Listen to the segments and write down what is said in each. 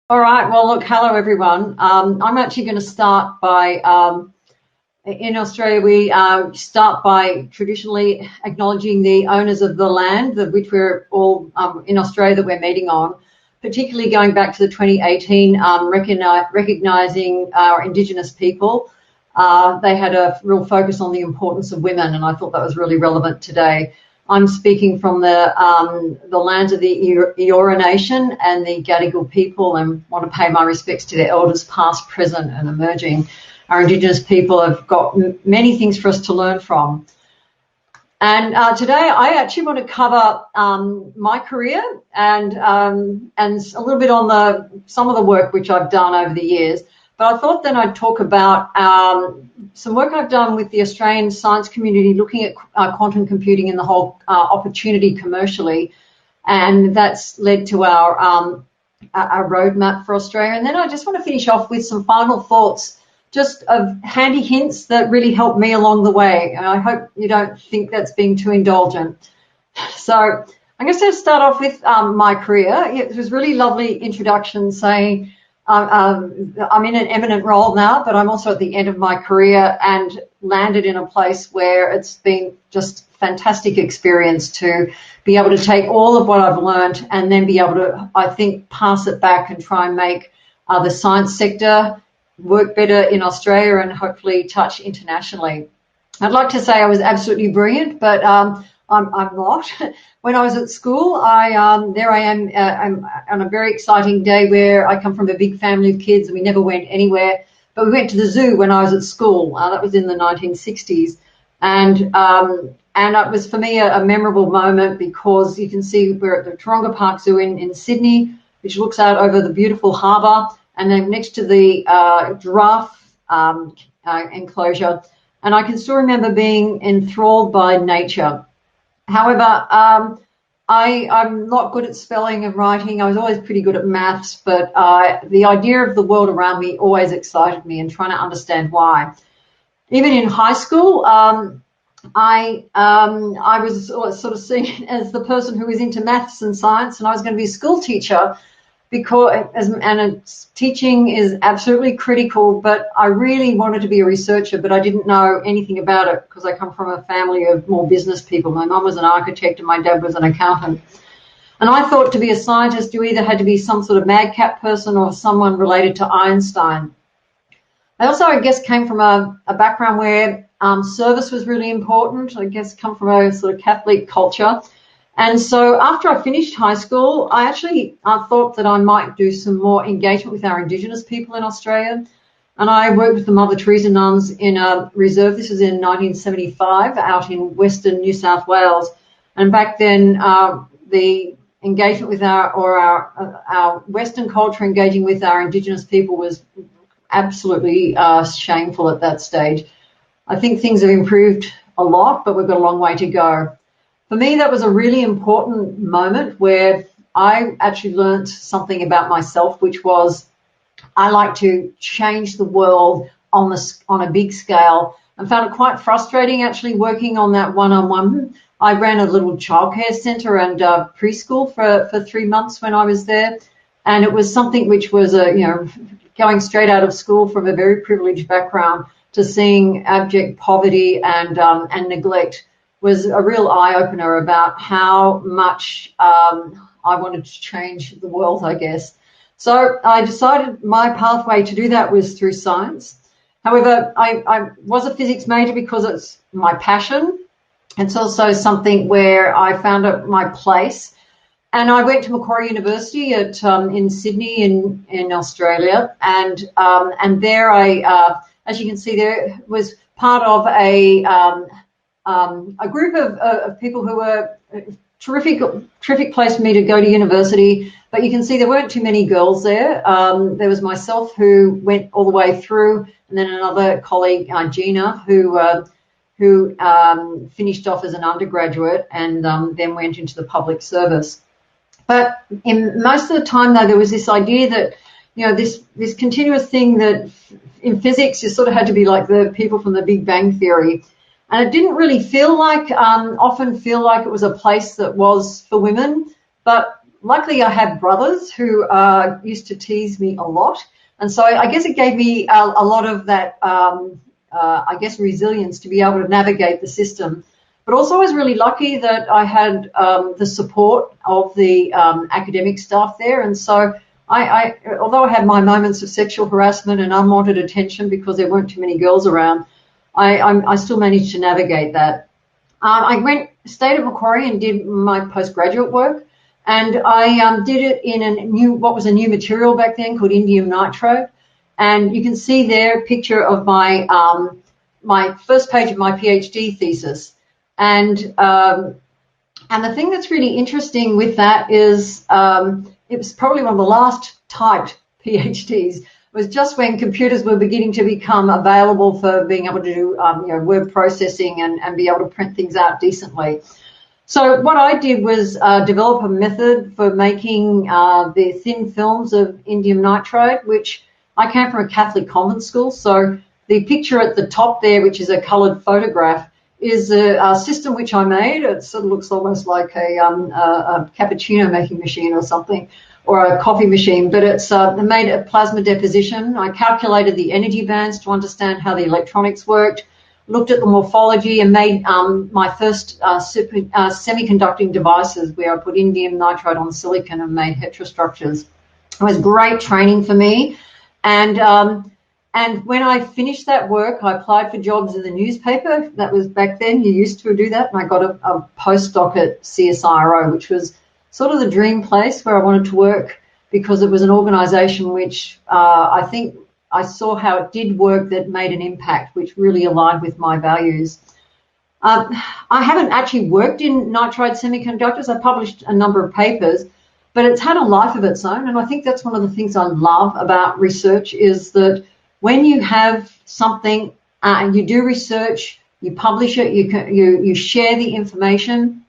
All right. Well, look, hello, everyone. I'm actually going to start by, in Australia, we start by traditionally acknowledging the owners of the land, of which we're all in Australia that we're meeting on, particularly going back to the 2018, recognising our Indigenous people. They had a real focus on the importance of women, and I thought that was really relevant today. I'm speaking from the lands of the Eora Nation and the Gadigal people, and want to pay my respects to their elders past, present and emerging. Our Indigenous people have got many things for us to learn from. And today I actually want to cover my career and a little bit on some of the work which I've done over the years. But I thought then I'd talk about some work I've done with the Australian science community looking at quantum computing and the whole opportunity commercially, and that's led to our roadmap for Australia. And then I just want to finish off with some final thoughts, just of handy hints that really helped me along the way. And I hope you don't think that's being too indulgent. So I'm going to start off with my career. It was really lovely introduction saying, I'm in an eminent role now, but I'm also at the end of my career and landed in a place where it's been just fantastic experience to be able to take all of what I've learned and then be able to, I think, pass it back and try and make the science sector work better in Australia and hopefully touch internationally. I'd like to say I was absolutely brilliant, but I'm not. When I was at school, there I am on a very exciting day where I come from a big family of kids and we never went anywhere, but we went to the zoo when I was at school. That was in the 1960s, and it was for me a memorable moment because you can see we're at the Taronga Park Zoo in Sydney, which looks out over the beautiful harbour, and then next to the giraffe enclosure, and I can still remember being enthralled by nature. However, I'm not good at spelling and writing. I was always pretty good at maths, but the idea of the world around me always excited me and trying to understand why. Even in high school, I was sort of seen as the person who was into maths and science, and I was going to be a school teacher because teaching is absolutely critical, but I really wanted to be a researcher, but I didn't know anything about it because I come from a family of more business people. My mum was an architect and my dad was an accountant. And I thought to be a scientist, you either had to be some sort of madcap person or someone related to Einstein. I also, I guess, came from a background where service was really important. I guess come from a sort of Catholic culture. And so after I finished high school, I actually thought that I might do some more engagement with our Indigenous people in Australia. And I worked with the Mother Teresa nuns in a reserve. This was in 1975 out in Western New South Wales. And back then, the engagement with our Western culture engaging with our Indigenous people was absolutely shameful at that stage. I think things have improved a lot, but we've got a long way to go. For me, that was a really important moment where I actually learned something about myself, which was I like to change the world on a big scale, and found it quite frustrating actually working on that one-on-one. I ran a little childcare centre and preschool for 3 months when I was there, and it was something which was going straight out of school from a very privileged background to seeing abject poverty and neglect was a real eye-opener about how much I wanted to change the world, I guess. So I decided my pathway to do that was through science. However, I was a physics major because it's my passion. It's also something where I found my place. And I went to Macquarie University in Sydney in Australia. And there I, as you can see there, was part of a group of people who were terrific place for me to go to university, but you can see there weren't too many girls there. There was myself who went all the way through, and then another colleague, Gina, who finished off as an undergraduate and then went into the public service. But in most of the time, though, there was this idea that, this continuous thing that in physics you sort of had to be like the people from the Big Bang Theory. And it didn't really often feel like it was a place that was for women. But luckily I had brothers who used to tease me a lot. And so I guess it gave me a lot of that, I guess, resilience to be able to navigate the system. But also I was really lucky that I had the support of the academic staff there. And so although I had my moments of sexual harassment and unwanted attention because there weren't too many girls around, I still managed to navigate that. I stayed at Macquarie and did my postgraduate work, and I did it in what was a new material back then called indium nitride. And you can see there a picture of my first page of my PhD thesis. And the thing that's really interesting with that is it was probably one of the last typed PhDs. It was just when computers were beginning to become available for being able to do word processing and be able to print things out decently. So what I did was develop a method for making the thin films of indium nitride, which I came from a Catholic convent school. So the picture at the top there, which is a coloured photograph, is a system which I made. It sort of looks almost like a cappuccino making machine or something, or a coffee machine, but it's made a plasma deposition. I calculated the energy bands to understand how the electronics worked, looked at the morphology, and made my first semiconducting devices where I put indium nitride on silicon and made heterostructures. It was great training for me. And when I finished that work, I applied for jobs in the newspaper. That was back then. You used to do that. And I got a postdoc at CSIRO, which was sort of the dream place where I wanted to work, because it was an organisation which I think I saw how it did work that made an impact, which really aligned with my values. I haven't actually worked in nitride semiconductors. I published a number of papers, but it's had a life of its own. And I think that's one of the things I love about research, is that when you have something and you do research, you publish it, you share the information,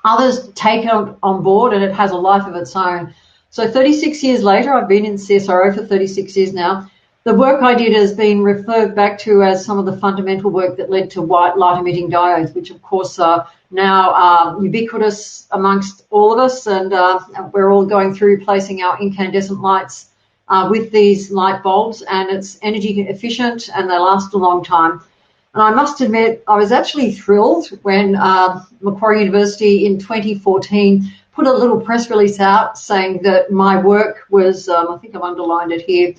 others take it on board, and it has a life of its own. So 36 years later, I've been in CSIRO for 36 years now. The work I did has been referred back to as some of the fundamental work that led to white light emitting diodes, which of course are now ubiquitous amongst all of us, and we're all going through replacing our incandescent lights with these light bulbs, and it's energy efficient and they last a long time. And I must admit, I was actually thrilled when Macquarie University in 2014 put a little press release out saying that my work was, I think I've underlined it here,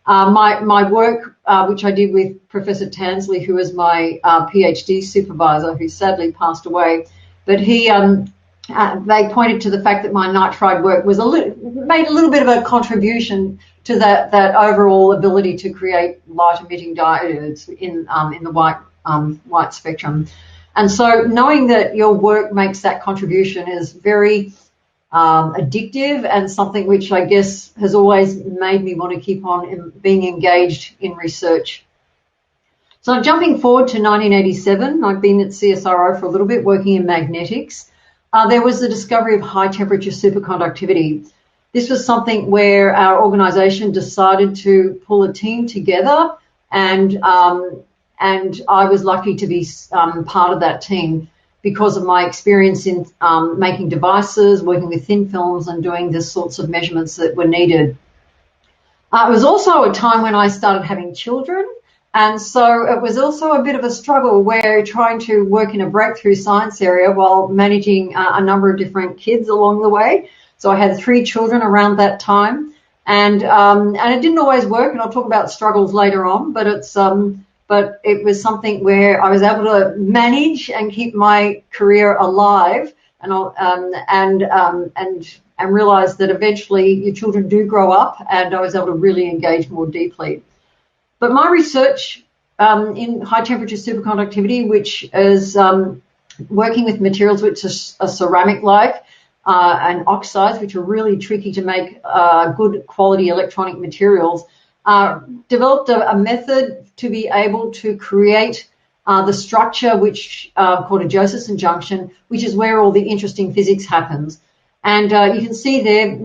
my work, which I did with Professor Tansley, who was my PhD supervisor, who sadly passed away, but they pointed to the fact that my nitride work was made a little bit of a contribution to that overall ability to create light-emitting diodes in the white spectrum. And so knowing that your work makes that contribution is very addictive, and something which I guess has always made me want to keep on being engaged in research. So jumping forward to 1987, I've been at CSIRO for a little bit working in magnetics. There was the discovery of high temperature superconductivity. This was something where our organisation decided to pull a team together, and I was lucky to be part of that team because of my experience in making devices, working with thin films, and doing the sorts of measurements that were needed. It was also a time when I started having children, and so it was also a bit of a struggle where trying to work in a breakthrough science area while managing a number of different kids along the way. So I had 3 children around that time, and it didn't always work, and I'll talk about struggles later on, but it was something where I was able to manage and keep my career alive, and realize that eventually your children do grow up, and I was able to really engage more deeply. But my research in high temperature superconductivity, which is working with materials which are ceramic-like, and oxides, which are really tricky to make good quality electronic materials, developed a method to be able to create the structure which called a Joseph's injunction, which is where all the interesting physics happens. And you can see there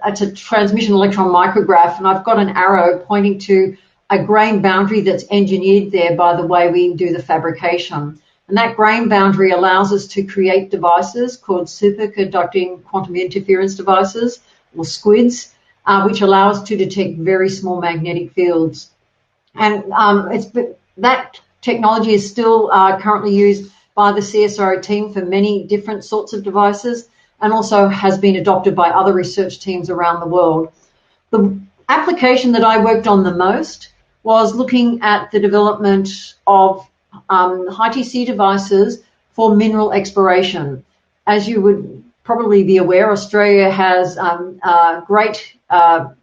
it's a transmission electron micrograph, and I've got an arrow pointing to a grain boundary that's engineered there by the way we do the fabrication. And that grain boundary allows us to create devices called superconducting quantum interference devices, or SQUIDs, which allow us to detect very small magnetic fields. And that technology is still currently used by the CSIRO team for many different sorts of devices, and also has been adopted by other research teams around the world. The application that I worked on the most was looking at the development of high TC devices for mineral exploration. As you would probably be aware, Australia has great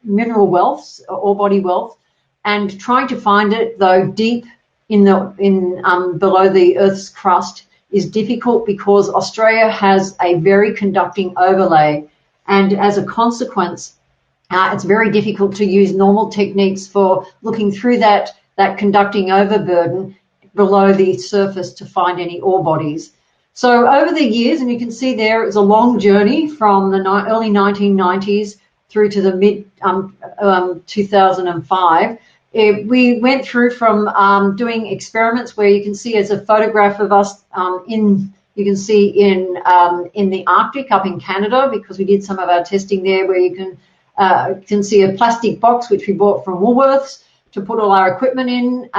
mineral wealth, ore body wealth, and trying to find it, though deep below the Earth's crust, is difficult because Australia has a very conducting overlay, and as a consequence, it's very difficult to use normal techniques for looking through that conducting overburden below the surface to find any ore bodies. So over the years, and you can see there, it's a long journey from the early 1990s through to the mid 2005. We went through from doing experiments where you can see as a photograph of us in the Arctic up in Canada, because we did some of our testing there, where you can see a plastic box which we bought from Woolworths to put all our equipment in,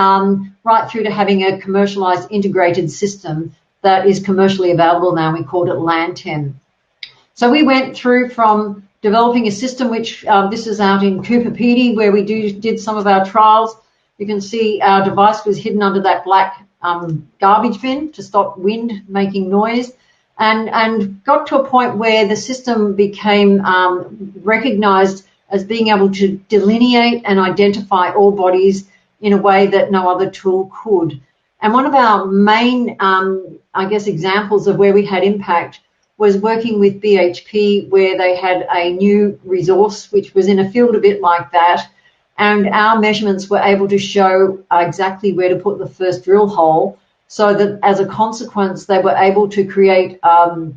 right through to having a commercialized integrated system that is commercially available now. We called it LAN-10. So we went through from developing a system, which this is out in Cooper Pedy, where we did some of our trials. You can see our device was hidden under that black garbage bin to stop wind making noise, and got to a point where the system became recognized as being able to delineate and identify ore bodies in a way that no other tool could. And one of our main, examples of where we had impact was working with BHP, where they had a new resource which was in a field a bit like that, and our measurements were able to show exactly where to put the first drill hole, so that as a consequence they were able to create a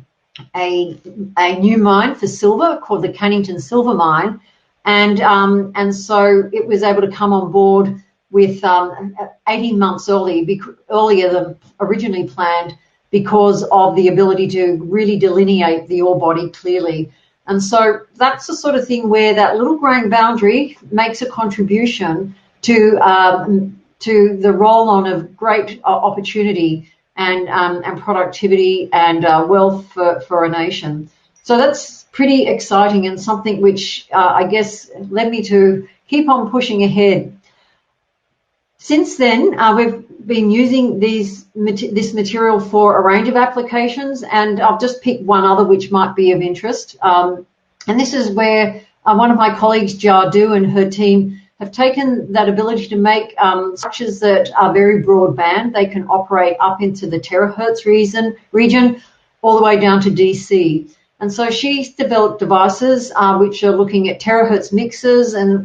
new mine for silver called the Cannington Silver Mine, and so it was able to come on board with 18 months earlier than originally planned, because of the ability to really delineate the ore body clearly. And so that's the sort of thing where that little grain boundary makes a contribution to the roll-on of great opportunity and productivity and wealth for a nation. So that's pretty exciting, and something which I guess led me to keep on pushing ahead. Since then, we've been using this material for a range of applications, and I've just picked one other which might be of interest. And this is where one of my colleagues, Jardu, and her team have taken that ability to make structures that are very broadband. They can operate up into the terahertz region all the way down to DC. And so she's developed devices which are looking at terahertz mixers and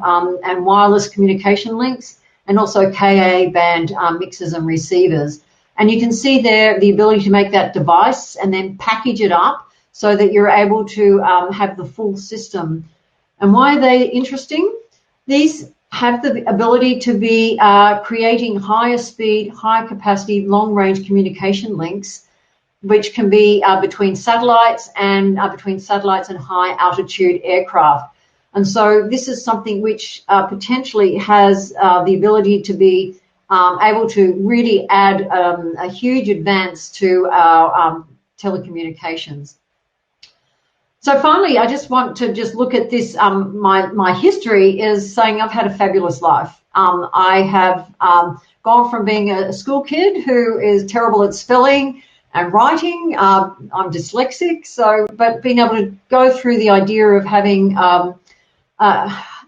wireless communication links, and also Ka band mixers and receivers. And you can see there the ability to make that device and then package it up so that you're able to have the full system. And why are they interesting? These have the ability to be creating higher speed, higher capacity, long range communication links, which can be between satellites and high altitude aircraft. And so this is something which potentially has the ability to be able to really add a huge advance to our telecommunications. So finally, I just want to look at this. My history is saying I've had a fabulous life. I have gone from being a school kid who is terrible at spelling and writing. I'm dyslexic, but being able to go through the idea of having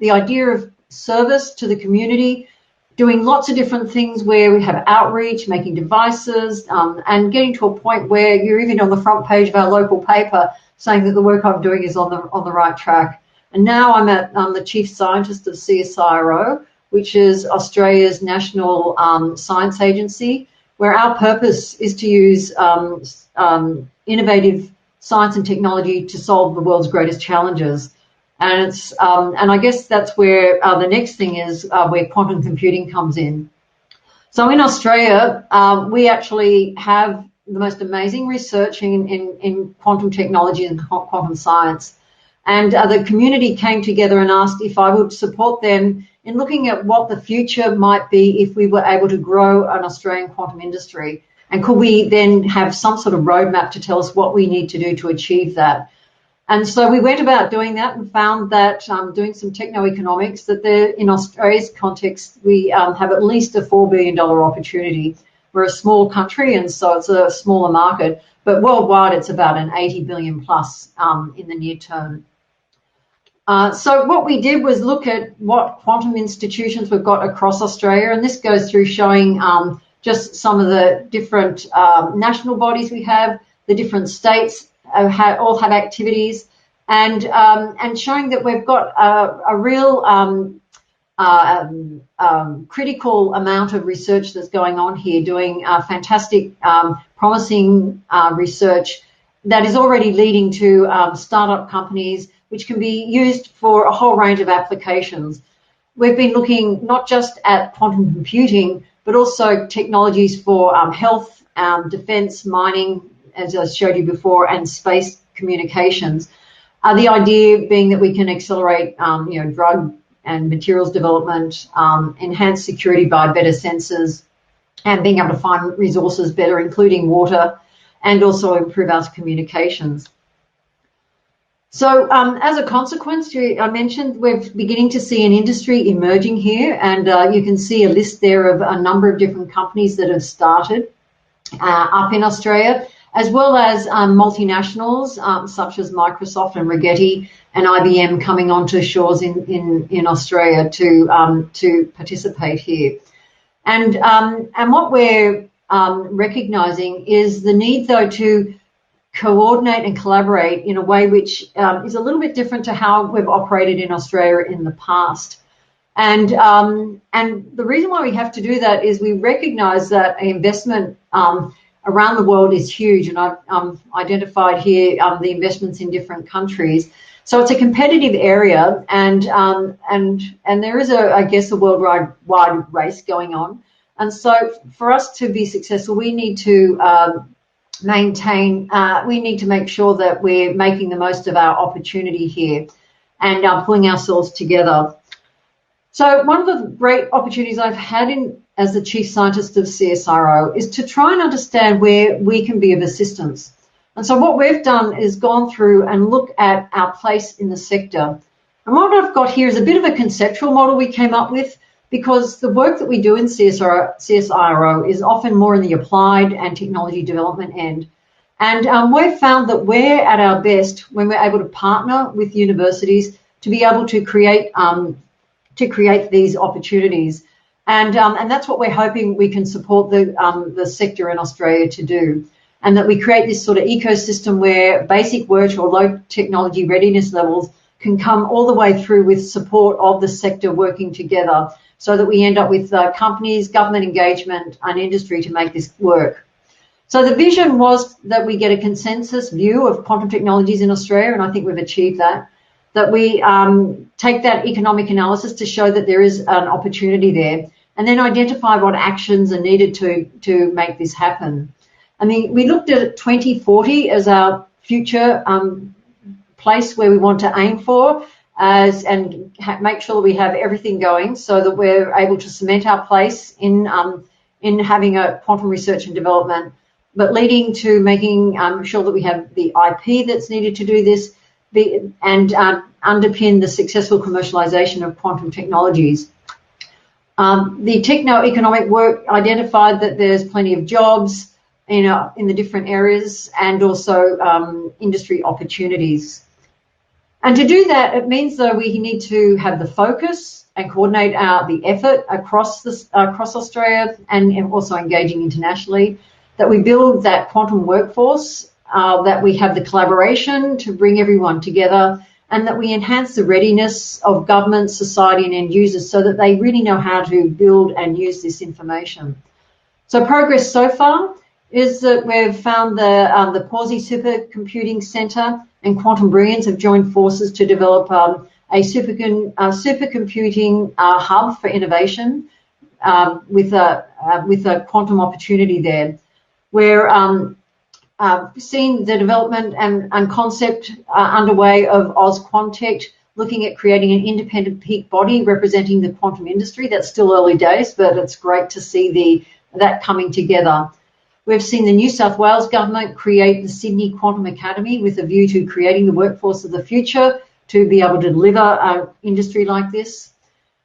the idea of service to the community, doing lots of different things where we have outreach, making devices, and getting to a point where you're even on the front page of our local paper saying that the work I'm doing is on the right track. And now I'm the chief scientist of CSIRO, which is Australia's national science agency, where our purpose is to use innovative science and technology to solve the world's greatest challenges. And it's and I guess that's where the next thing is where quantum computing comes in. So in Australia, we actually have the most amazing research in quantum technology and quantum science. And the community came together and asked if I would support them in looking at what the future might be if we were able to grow an Australian quantum industry. And could we then have some sort of roadmap to tell us what we need to do to achieve that? And so we went about doing that and found that doing some techno-economics, that in Australia's context, we have at least a $4 billion opportunity. We're a small country, and so it's a smaller market, but worldwide it's about an 80 billion plus in the near term. So what we did was look at what quantum institutions we've got across Australia, and this goes through showing just some of the different national bodies we have, the different states all have activities, and showing that we've got a real critical amount of research that's going on here, doing fantastic, promising research that is already leading to startup companies, which can be used for a whole range of applications. We've been looking not just at quantum computing, but also technologies for health, defence, mining, as I showed you before, and space communications. The idea being that we can accelerate, drug and materials development, enhance security by better sensors, and being able to find resources better, including water, and also improve our communications. So as a consequence, I mentioned we're beginning to see an industry emerging here, and you can see a list there of a number of different companies that have started up in Australia, as well as multinationals such as Microsoft and Rigetti and IBM coming onto shores in Australia to participate here. And what we're recognising is the need, though, to coordinate and collaborate in a way which is a little bit different to how we've operated in Australia in the past. And the reason why we have to do that is we recognise that investment around the world is huge, and I've identified here the investments in different countries. So it's a competitive area, and there is I guess a worldwide race going on. And so for us to be successful, we need to we need to make sure that we're making the most of our opportunity here and pulling ourselves together. So one of the great opportunities I've had as the Chief Scientist of CSIRO is to try and understand where we can be of assistance. And so what we've done is gone through and look at our place in the sector. And what I've got here is a bit of a conceptual model we came up with, because the work that we do in CSIRO is often more in the applied and technology development end. And we've found that we're at our best when we're able to partner with universities to be able to create these opportunities. And that's what we're hoping we can support the sector in Australia to do, and that we create this sort of ecosystem where basic work or low technology readiness levels can come all the way through with support of the sector working together, so that we end up with companies, government engagement, and industry to make this work. So the vision was that we get a consensus view of quantum technologies in Australia, and I think we've achieved that. That we take that economic analysis to show that there is an opportunity there, and then identify what actions are needed to make this happen. I mean, we looked at 2040 as our future place where we want to aim for, and make sure that we have everything going so that we're able to cement our place in having a quantum research and development, but leading to making sure that we have the IP that's needed to do this, and underpin the successful commercialization of quantum technologies. The techno-economic work identified that there's plenty of jobs in the different areas, and also industry opportunities. And to do that, it means that we need to have the focus and coordinate the effort across Australia, and also engaging internationally, that we build that quantum workforce, that we have the collaboration to bring everyone together, and that we enhance the readiness of government, society, and end users so that they really know how to build and use this information. So progress so far is that we've found the Pawsey Supercomputing Centre and Quantum Brilliance have joined forces to develop a supercomputing hub for innovation with a quantum opportunity there, where seen the development and concept underway of AusQuantech, looking at creating an independent peak body representing the quantum industry. That's still early days, but it's great to see that coming together. We've seen the New South Wales government create the Sydney Quantum Academy with a view to creating the workforce of the future to be able to deliver an industry like this.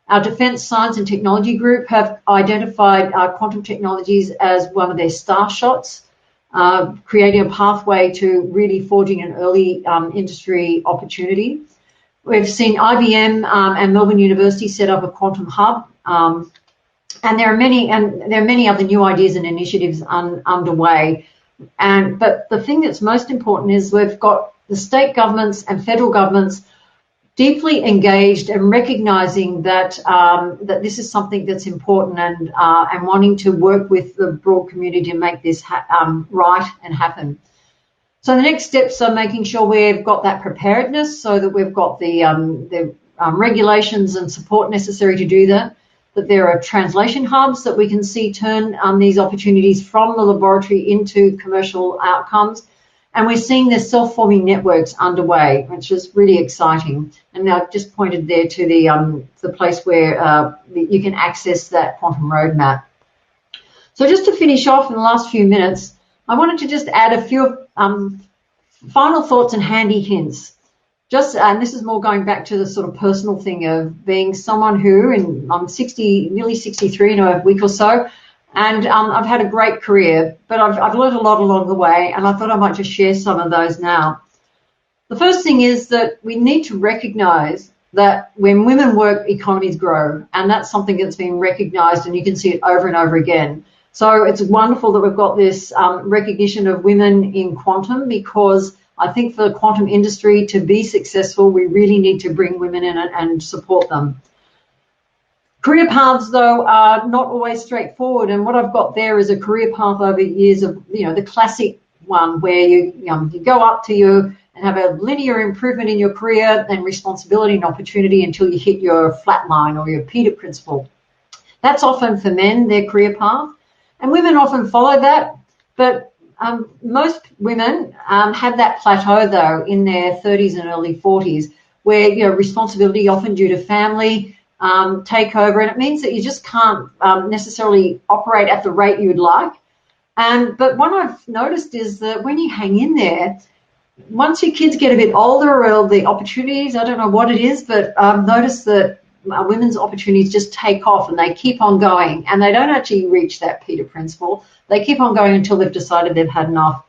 Our Defence Science and Technology Group have identified quantum technologies as one of their star shots, creating a pathway to really forging an early industry opportunity. We've seen IBM and Melbourne University set up a quantum hub, and there are many other new ideas and initiatives underway. But the thing that's most important is we've got the state governments and federal governments deeply engaged and recognising that that this is something that's important and wanting to work with the broad community to make this right and happen. So the next steps are making sure we've got that preparedness so that we've got the regulations and support necessary to do that, that there are translation hubs that we can see turn these opportunities from the laboratory into commercial outcomes. And we're seeing the self-forming networks underway, which is really exciting. And I've just pointed there to the place where you can access that quantum roadmap. So just to finish off in the last few minutes, I wanted to just add a few final thoughts and handy hints. And this is more going back to the sort of personal thing of being someone who, and I'm nearly 63 in a week or so, and I've had a great career, but I've learned a lot along the way, and I thought I might just share some of those now. The first thing is that we need to recognise that when women work, economies grow, and that's something that's been recognised, and you can see it over and over again. So it's wonderful that we've got this recognition of women in quantum, because I think for the quantum industry to be successful, we really need to bring women in and support them. Career paths, though, are not always straightforward, and what I've got there is a career path over years of, the classic one where you go up to and have a linear improvement in your career and responsibility and opportunity until you hit your flat line or your Peter principle. That's often for men, their career path, and women often follow that, but most women have that plateau, though, in their 30s and early 40s, where responsibility, often due to family, take over, and it means that you just can't necessarily operate at the rate you'd like. But what I've noticed is that when you hang in there, once your kids get a bit older, or the opportunities, I don't know what it is, but I've noticed that women's opportunities just take off and they keep on going, and they don't actually reach that Peter principle. They keep on going until they've decided they've had enough.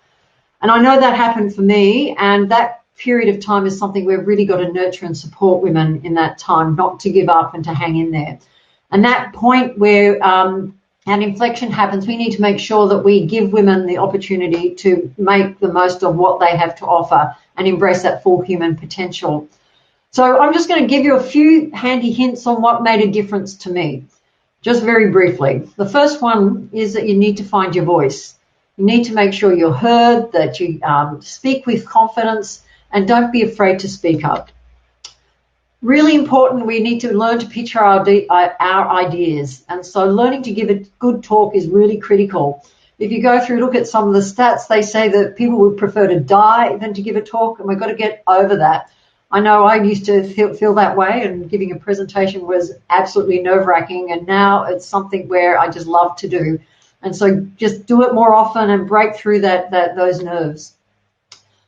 And I know that happened for me, and that period of time is something we've really got to nurture and support women in that time, not to give up and to hang in there. And that point where an inflection happens, we need to make sure that we give women the opportunity to make the most of what they have to offer and embrace that full human potential. So I'm just going to give you a few handy hints on what made a difference to me, just very briefly. The first one is that you need to find your voice. You need to make sure you're heard, that you speak with confidence, and don't be afraid to speak up. Really important, we need to learn to pitch our ideas. And so learning to give a good talk is really critical. If you go through, look at some of the stats, they say that people would prefer to die than to give a talk, and we've got to get over that. I know I used to feel that way, and giving a presentation was absolutely nerve-wracking, and now it's something where I just love to do. And so just do it more often and break through those nerves.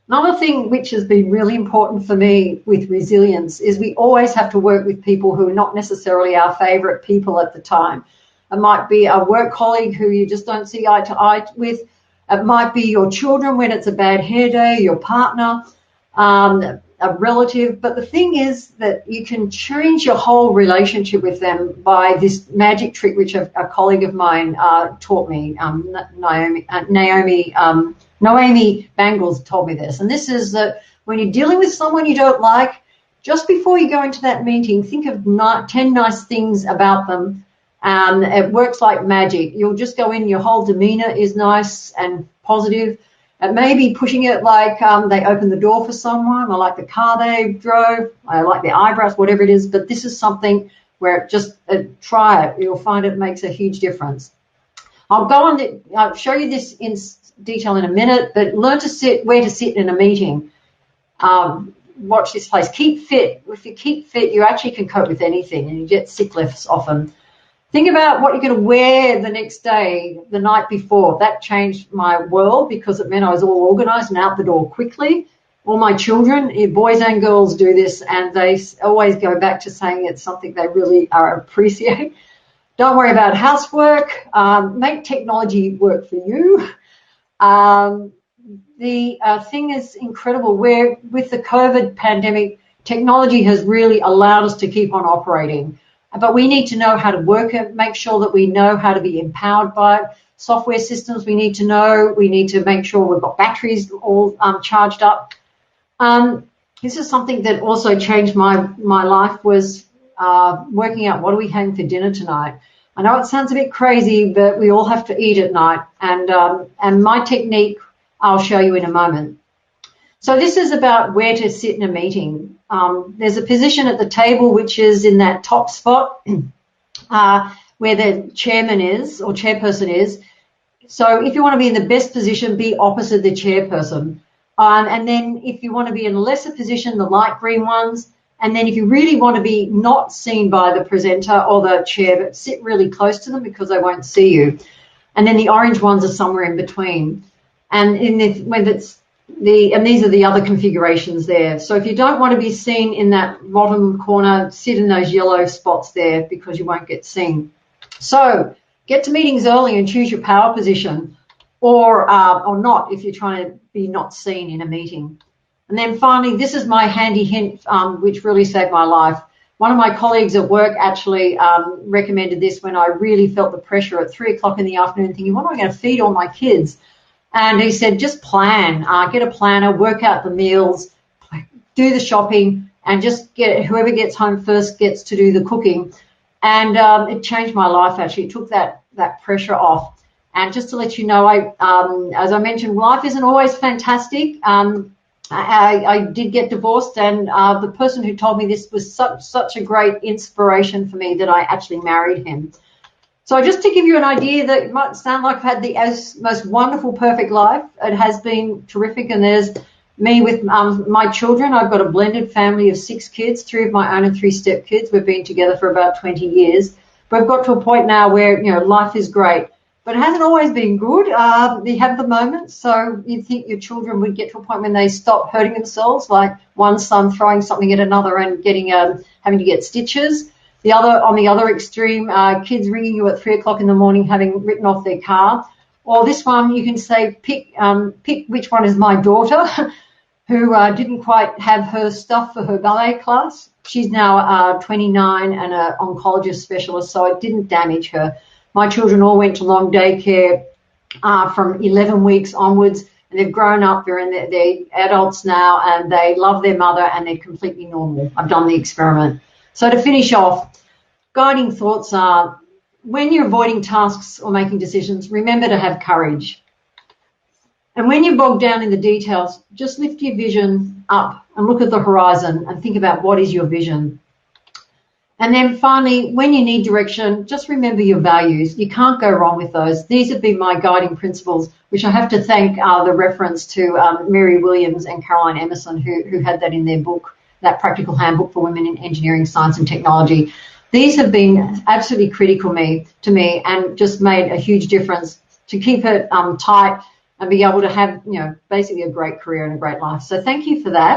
Another thing which has been really important for me with resilience is we always have to work with people who are not necessarily our favourite people at the time. It might be a work colleague who you just don't see eye to eye with. It might be your children when it's a bad hair day, your partner, a relative. But the thing is that you can change your whole relationship with them by this magic trick which a colleague of mine taught me, Noemi Bangles told me this, and this is that when you're dealing with someone you don't like, just before you go into that meeting, think of 10 nice things about them. It works like magic. You'll just go in, your whole demeanor is nice and positive. It may be pushing it like they opened the door for someone, or like the car they drove, I like their eyebrows, whatever it is, but this is something where try it. You'll find it makes a huge difference. I'll show you this in detail in a minute, but learn to sit where to sit in a meeting. Watch this place. Keep fit. If you keep fit, you actually can cope with anything, and you get sick less often. Think about what you're going to wear the next day, the night before. That changed my world because it meant I was all organized and out the door quickly. All my children, boys and girls, do this, and they always go back to saying it's something they really appreciate. Don't worry about housework. Make technology work for you. The thing is incredible where with the COVID pandemic, technology has really allowed us to keep on operating. But we need to know how to work it, make sure that we know how to be empowered by it. Software systems we need to know. We need to make sure we've got batteries all charged up. This is something that also changed my life was working out what are we having for dinner tonight. I know it sounds a bit crazy, but we all have to eat at night. And my technique I'll show you in a moment. So this is about where to sit in a meeting. There's a position at the table which is in that top spot where the chairman is or chairperson is. So if you want to be in the best position, be opposite the chairperson. And then if you want to be in a lesser position, the light green ones. And then if you really want to be not seen by the presenter or the chair, but sit really close to them because they won't see you. And then the orange ones are somewhere in between. And these are the other configurations there. So if you don't want to be seen in that bottom corner, sit in those yellow spots there because you won't get seen. So get to meetings early and choose your power position or not if you're trying to be not seen in a meeting. And then finally, this is my handy hint, which really saved my life. One of my colleagues at work actually recommended this when I really felt the pressure at 3 o'clock in the afternoon thinking, what am I going to feed all my kids? And he said, just plan, get a planner, work out the meals, do the shopping, and just get whoever gets home first gets to do the cooking. And it changed my life, actually. It took that pressure off. And just to let you know, as I mentioned, life isn't always fantastic. I did get divorced, and the person who told me this was such a great inspiration for me that I actually married him. So just to give you an idea that it might sound like I've had the most wonderful, perfect life. It has been terrific, and there's me with my children. I've got a blended family of 6 kids, 3 of my own and 3 stepkids. We've been together for about 20 years. But we've got to a point now where, life is great. But it hasn't always been good. You have the moments. So you'd think your children would get to a point when they stop hurting themselves, like one son throwing something at another and getting having to get stitches. On the other extreme, kids ringing you at 3 o'clock in the morning having written off their car. Or this one, you can say, pick which one is my daughter, who didn't quite have her stuff for her ballet class. She's now 29 and an oncologist specialist, so it didn't damage her. My children all went to long daycare from 11 weeks onwards, and they've grown up. They're adults now, and they love their mother, and they're completely normal. I've done the experiment. So to finish off, guiding thoughts are, when you're avoiding tasks or making decisions, remember to have courage. And when you're bogged down in the details, just lift your vision up and look at the horizon and think about what is your vision. And then finally, when you need direction, just remember your values. You can't go wrong with those. These have been my guiding principles, which I have to thank the reference to Mary Williams and Caroline Emerson, who had that in their book, that Practical Handbook for Women in Engineering, Science and Technology. These have been absolutely critical to me and just made a huge difference to keep it tight and be able to have, basically a great career and a great life. So thank you for that.